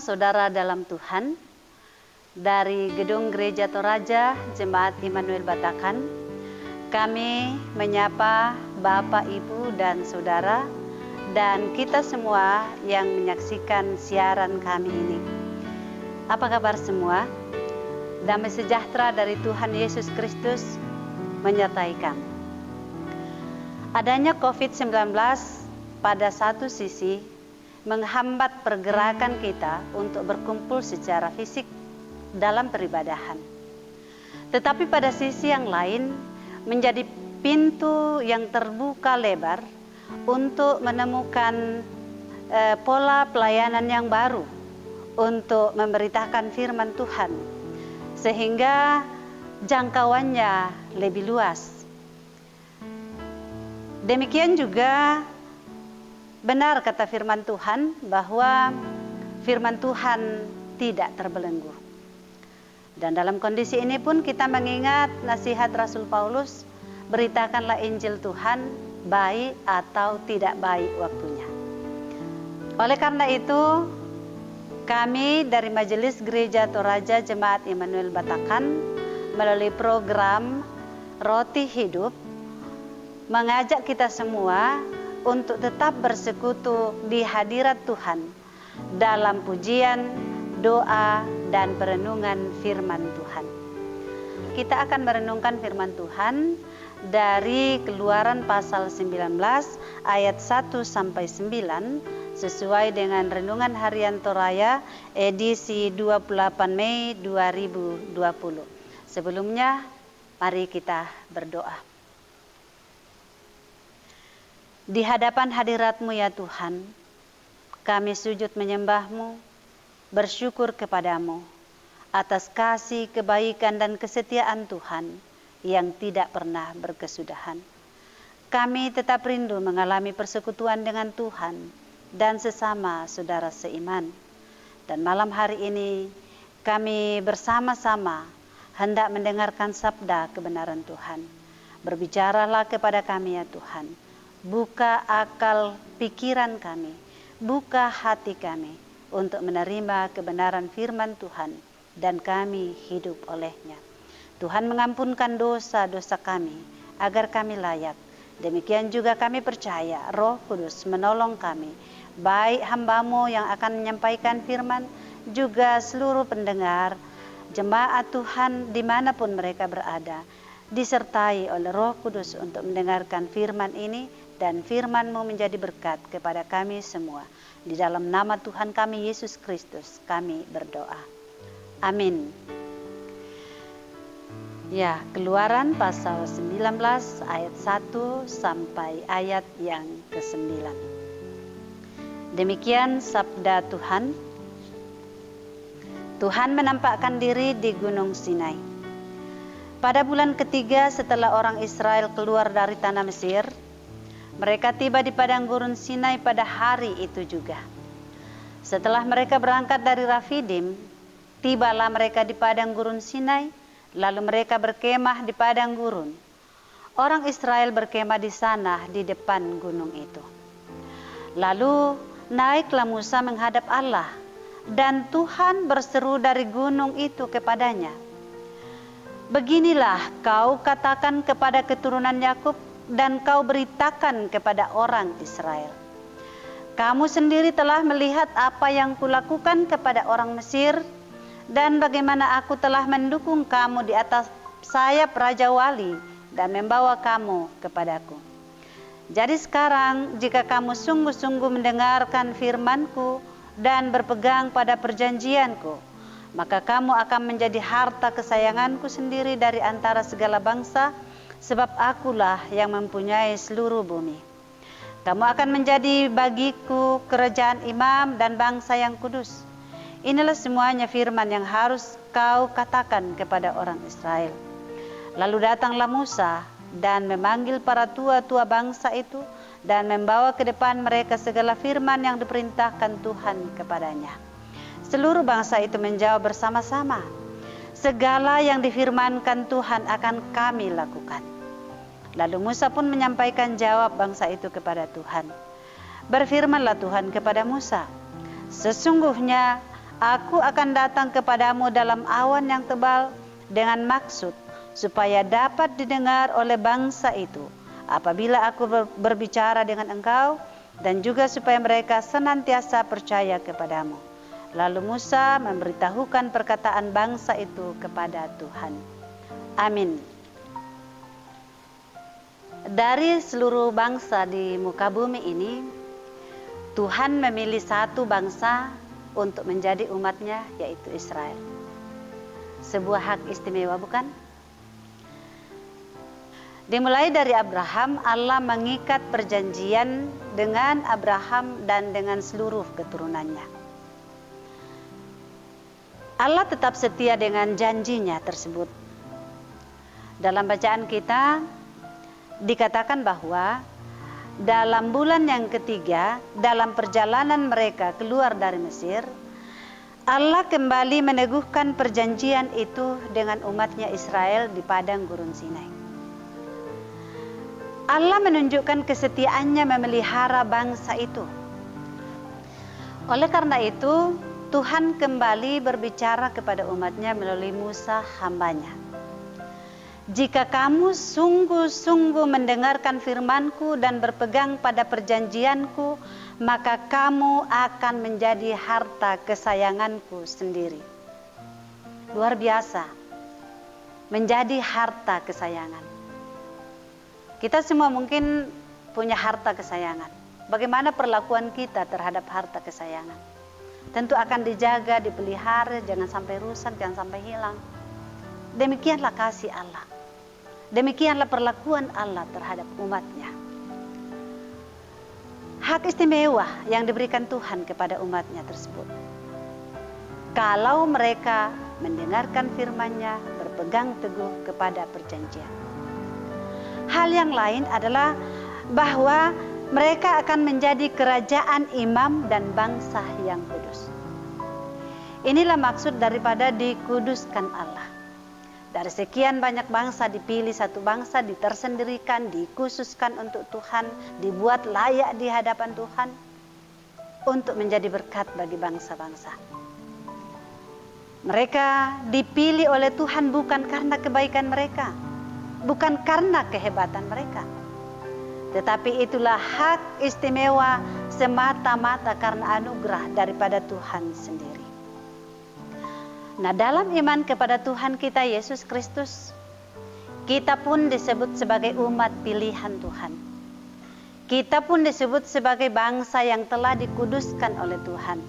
saudara dalam Tuhan. Dari Gedung Gereja Toraja Jemaat Immanuel Batakan, kami menyapa Bapak, Ibu, dan Saudara, dan kita semua yang menyaksikan siaran kami ini. Apa kabar semua? Damai sejahtera dari Tuhan Yesus Kristus menyertai kamu. Adanya COVID-19 pada satu sisi menghambat pergerakan kita untuk berkumpul secara fisik dalam peribadahan. Tetapi pada sisi yang lain menjadi pintu yang terbuka lebar untuk menemukan pola pelayanan yang baru untuk memberitakan firman Tuhan, sehingga jangkauannya lebih luas. Demikian juga benar kata firman Tuhan bahwa firman Tuhan tidak terbelenggu. Dan dalam kondisi ini pun kita mengingat nasihat Rasul Paulus, beritakanlah Injil Tuhan, baik atau tidak baik waktunya. Oleh karena itu, kami dari Majelis Gereja Toraja Jemaat Immanuel Batakan melalui program Roti Hidup mengajak kita semua untuk tetap bersekutu di hadirat Tuhan dalam pujian, doa, dan perenungan firman Tuhan. Kita akan merenungkan firman Tuhan dari Keluaran pasal 19 ayat 1 sampai 9 sesuai dengan Renungan Harian Toraya edisi 28 Mei 2020. Sebelumnya, mari kita berdoa. Di hadapan hadirat-Mu ya Tuhan, kami sujud menyembah-Mu, bersyukur kepadamu atas kasih, kebaikan, dan kesetiaan Tuhan yang tidak pernah berkesudahan. Kami tetap rindu mengalami persekutuan dengan Tuhan dan sesama saudara seiman. Dan malam hari ini kami bersama-sama hendak mendengarkan sabda kebenaran Tuhan. Berbicaralah kepada kami ya Tuhan. Buka akal pikiran kami, buka hati kami untuk menerima kebenaran firman Tuhan dan kami hidup olehnya. Tuhan mengampunkan dosa-dosa kami agar kami layak. Demikian juga kami percaya Roh Kudus menolong kami, baik hamba-Mu yang akan menyampaikan firman, juga seluruh pendengar, jemaat Tuhan dimanapun mereka berada, disertai oleh Roh Kudus untuk mendengarkan firman ini, dan firman-Mu menjadi berkat kepada kami semua. Di dalam nama Tuhan kami Yesus Kristus kami berdoa. Amin. Ya, Keluaran pasal 19 ayat 1 sampai ayat yang ke-9. Demikian sabda Tuhan. Tuhan menampakkan diri di Gunung Sinai. Pada bulan ketiga setelah orang Israel keluar dari tanah Mesir, mereka tiba di padang gurun Sinai pada hari itu juga. Setelah mereka berangkat dari Rafidim, tibalah mereka di padang gurun Sinai, lalu mereka berkemah di padang gurun. Orang Israel berkemah di sana di depan gunung itu. Lalu naiklah Musa menghadap Allah, dan Tuhan berseru dari gunung itu kepadanya, "Beginilah kau katakan kepada keturunan Yakub, dan kau beritakan kepada orang Israel. Kamu sendiri telah melihat apa yang kulakukan kepada orang Mesir, dan bagaimana aku telah mendukung kamu di atas sayap Raja Wali dan membawa kamu kepadaku. Jadi sekarang jika kamu sungguh-sungguh mendengarkan firman-Ku dan berpegang pada perjanjian-Ku, maka kamu akan menjadi harta kesayangan-Ku sendiri dari antara segala bangsa, sebab akulah yang mempunyai seluruh bumi. Kamu akan menjadi bagiku kerajaan imam dan bangsa yang kudus. Inilah semuanya firman yang harus kau katakan kepada orang Israel." Lalu datanglah Musa dan memanggil para tua-tua bangsa itu dan membawa ke depan mereka segala firman yang diperintahkan Tuhan kepadanya. Seluruh bangsa itu menjawab bersama-sama, "Segala yang difirmankan Tuhan akan kami lakukan." Lalu Musa pun menyampaikan jawab bangsa itu kepada Tuhan. Berfirmanlah Tuhan kepada Musa, "Sesungguhnya Aku akan datang kepadamu dalam awan yang tebal dengan maksud supaya dapat didengar oleh bangsa itu apabila aku berbicara dengan engkau, dan juga supaya mereka senantiasa percaya kepadamu. Lalu Musa memberitahukan perkataan bangsa itu kepada Tuhan. Amin. Dari seluruh bangsa di muka bumi ini, Tuhan memilih satu bangsa untuk menjadi umatnya, yaitu Israel. Sebuah hak istimewa, bukan? Dimulai dari Abraham, Allah mengikat perjanjian dengan Abraham dan dengan seluruh keturunannya. Allah tetap setia dengan janjinya tersebut. Dalam bacaan kita dikatakan bahwa dalam bulan yang ketiga, dalam perjalanan mereka keluar dari Mesir, Allah kembali meneguhkan perjanjian itu dengan umatnya Israel di padang gurun Sinai. Allah menunjukkan kesetiaannya memelihara bangsa itu. Oleh karena itu, Tuhan kembali berbicara kepada umatnya melalui Musa hambanya. Jika kamu sungguh-sungguh mendengarkan firman-Ku dan berpegang pada perjanjian-Ku, maka kamu akan menjadi harta kesayangan-Ku sendiri. Luar biasa, menjadi harta kesayangan. Kita semua mungkin punya harta kesayangan. Bagaimana perlakuan kita terhadap harta kesayangan? Tentu akan dijaga, dipelihara, jangan sampai rusak, jangan sampai hilang. Demikianlah kasih Allah. Demikianlah perlakuan Allah terhadap umatnya. Hak istimewa yang diberikan Tuhan kepada umatnya tersebut. Kalau mereka mendengarkan firman-Nya, berpegang teguh kepada perjanjian. Hal yang lain adalah bahwa mereka akan menjadi kerajaan imam dan bangsa yang kudus. Inilah maksud daripada dikuduskan Allah. Dari sekian banyak bangsa dipilih satu bangsa, ditersendirikan, dikhususkan untuk Tuhan, dibuat layak di hadapan Tuhan untuk menjadi berkat bagi bangsa-bangsa. Mereka dipilih oleh Tuhan bukan karena kebaikan mereka, bukan karena kehebatan mereka, tetapi itulah hak istimewa semata-mata karena anugerah daripada Tuhan sendiri. Nah, dalam iman kepada Tuhan kita Yesus Kristus, kita pun disebut sebagai umat pilihan Tuhan. Kita pun disebut sebagai bangsa yang telah dikuduskan oleh Tuhan.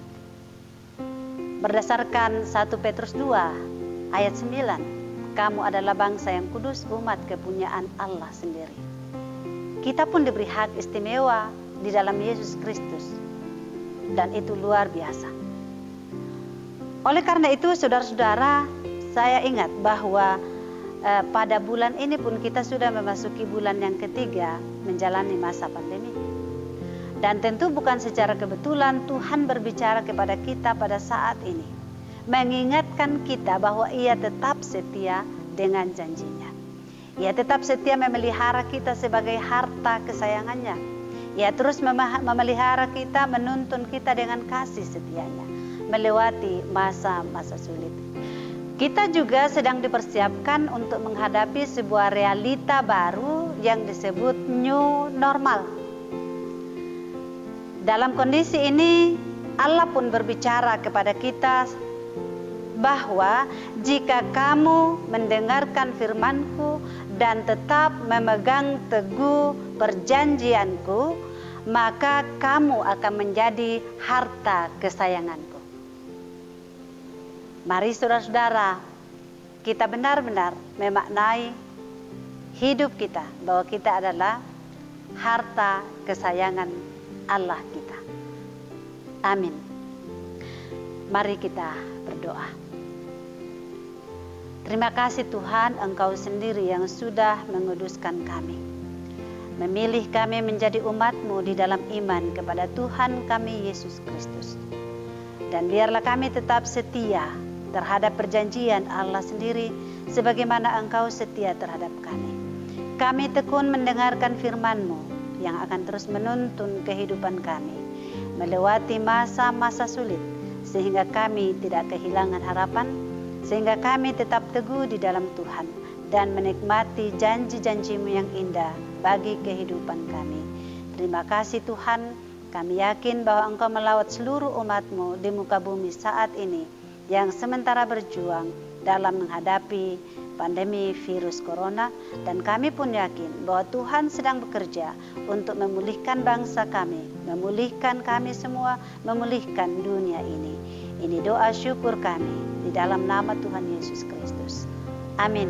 Berdasarkan 1 Petrus 2 ayat 9, kamu adalah bangsa yang kudus, umat kepunyaan Allah sendiri. Kita pun diberi hak istimewa di dalam Yesus Kristus, dan itu luar biasa. Oleh karena itu, saudara-saudara, saya ingat bahwa pada bulan ini pun kita sudah memasuki bulan yang ketiga menjalani masa pandemi. Dan tentu bukan secara kebetulan Tuhan berbicara kepada kita pada saat ini, mengingatkan kita bahwa Ia tetap setia dengan janjinya. Ia tetap setia memelihara kita sebagai harta kesayangannya. Ia terus memelihara kita, menuntun kita dengan kasih setianya melewati masa-masa sulit. Kita juga sedang dipersiapkan untuk menghadapi sebuah realita baru yang disebut new normal. Dalam kondisi ini, Allah pun berbicara kepada kita bahwa jika kamu mendengarkan firman-Ku dan tetap memegang teguh perjanjian-Ku, maka kamu akan menjadi harta kesayangan-Ku. Mari saudara-saudara, kita benar-benar memaknai hidup kita bahwa kita adalah harta kesayangan Allah kita. Amin. Mari kita berdoa. Terima kasih Tuhan, Engkau sendiri yang sudah menguduskan kami, memilih kami menjadi umat-Mu di dalam iman kepada Tuhan kami Yesus Kristus. Dan biarlah kami tetap setia terhadap perjanjian Allah sendiri sebagaimana Engkau setia terhadap kami. Kami tekun mendengarkan firman-Mu yang akan terus menuntun kehidupan kami melewati masa-masa sulit sehingga kami tidak kehilangan harapan, sehingga kami tetap teguh di dalam Tuhan dan menikmati janji-janji-Mu yang indah bagi kehidupan kami. Terima kasih Tuhan, kami yakin bahwa Engkau melawat seluruh umat-Mu di muka bumi saat ini yang sementara berjuang dalam menghadapi pandemi virus corona, dan kami pun yakin bahwa Tuhan sedang bekerja untuk memulihkan bangsa kami, memulihkan kami semua, memulihkan dunia ini. Ini doa syukur kami di dalam nama Tuhan Yesus Kristus. Amin.